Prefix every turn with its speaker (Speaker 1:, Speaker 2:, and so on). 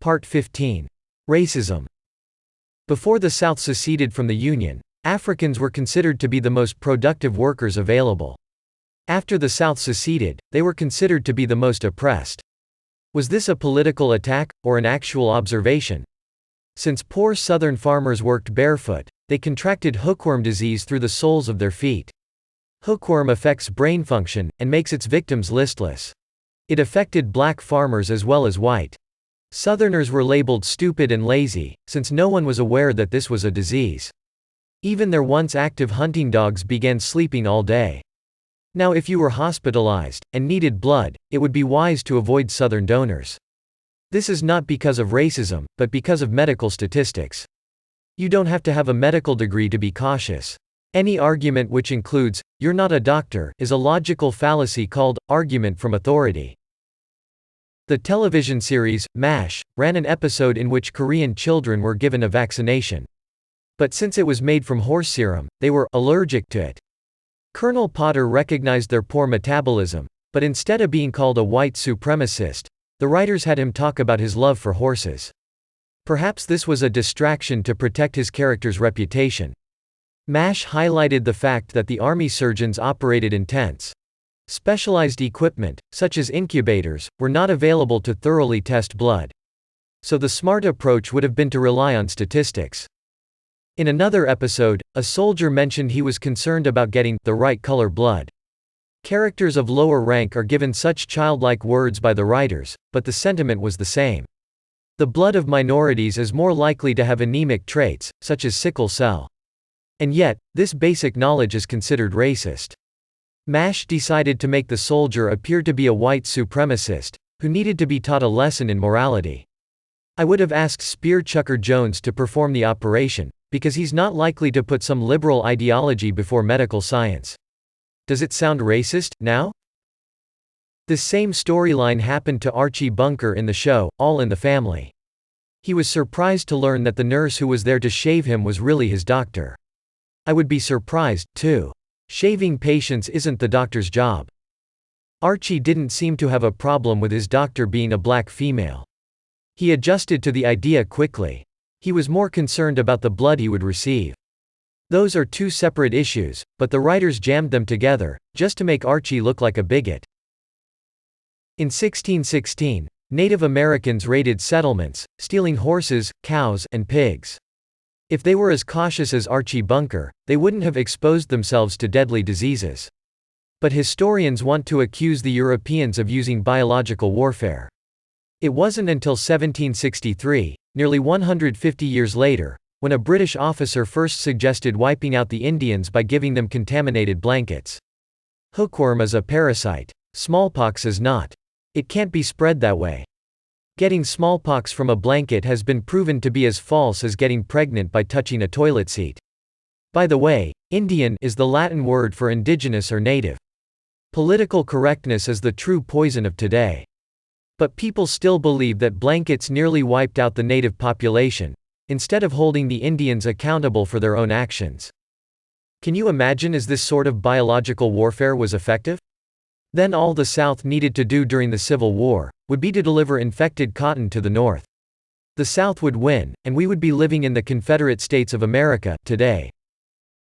Speaker 1: Part 15. Racism. Before the South seceded from the Union, Africans were considered to be the most productive workers available. After the South seceded, they were considered to be the most oppressed. Was this a political attack, or an actual observation? Since poor Southern farmers worked barefoot, they contracted hookworm disease through the soles of their feet. Hookworm affects brain function, and makes its victims listless. It affected black farmers as well as white. Southerners were labeled stupid and lazy, since no one was aware that this was a disease. Even their once active hunting dogs began sleeping all day. Now if you were hospitalized, and needed blood, it would be wise to avoid Southern donors. This is not because of racism, but because of medical statistics. You don't have to have a medical degree to be cautious. Any argument which includes, "you're not a doctor," is a logical fallacy called argument from authority. The television series, MASH, ran an episode in which Korean children were given a vaccination. But since it was made from horse serum, they were allergic to it. Colonel Potter recognized their poor metabolism, but instead of being called a white supremacist, the writers had him talk about his love for horses. Perhaps this was a distraction to protect his character's reputation. MASH highlighted the fact that the Army surgeons operated in tents. Specialized equipment, such as incubators, were not available to thoroughly test blood. So the smart approach would have been to rely on statistics. In another episode, a soldier mentioned he was concerned about getting the right color blood. Characters of lower rank are given such childlike words by the writers, but the sentiment was the same. The blood of minorities is more likely to have anemic traits, such as sickle cell. And yet, this basic knowledge is considered racist. MASH decided to make the soldier appear to be a white supremacist, who needed to be taught a lesson in morality. I would have asked Spear Chucker Jones to perform the operation, because he's not likely to put some liberal ideology before medical science. Does it sound racist, now? This same storyline happened to Archie Bunker in the show, All in the Family. He was surprised to learn that the nurse who was there to shave him was really his doctor. I would be surprised, too. Shaving patients isn't the doctor's job. Archie didn't seem to have a problem with his doctor being a black female. He adjusted to the idea quickly. He was more concerned about the blood he would receive. Those are two separate issues, but the writers jammed them together, just to make Archie look like a bigot. In 1616, Native Americans raided settlements, stealing horses, cows, and pigs. If they were as cautious as Archie Bunker, they wouldn't have exposed themselves to deadly diseases. But historians want to accuse the Europeans of using biological warfare. It wasn't until 1763, nearly 150 years later, when a British officer first suggested wiping out the Indians by giving them contaminated blankets. Hookworm is a parasite. Smallpox is not. It can't be spread that way. Getting smallpox from a blanket has been proven to be as false as getting pregnant by touching a toilet seat. By the way, Indian is the Latin word for indigenous or native. Political correctness is the true poison of today. But people still believe that blankets nearly wiped out the native population, instead of holding the Indians accountable for their own actions. Can you imagine if this sort of biological warfare was effective? Then all the South needed to do during the Civil War would be to deliver infected cotton to the North. The South would win, and we would be living in the Confederate States of America today.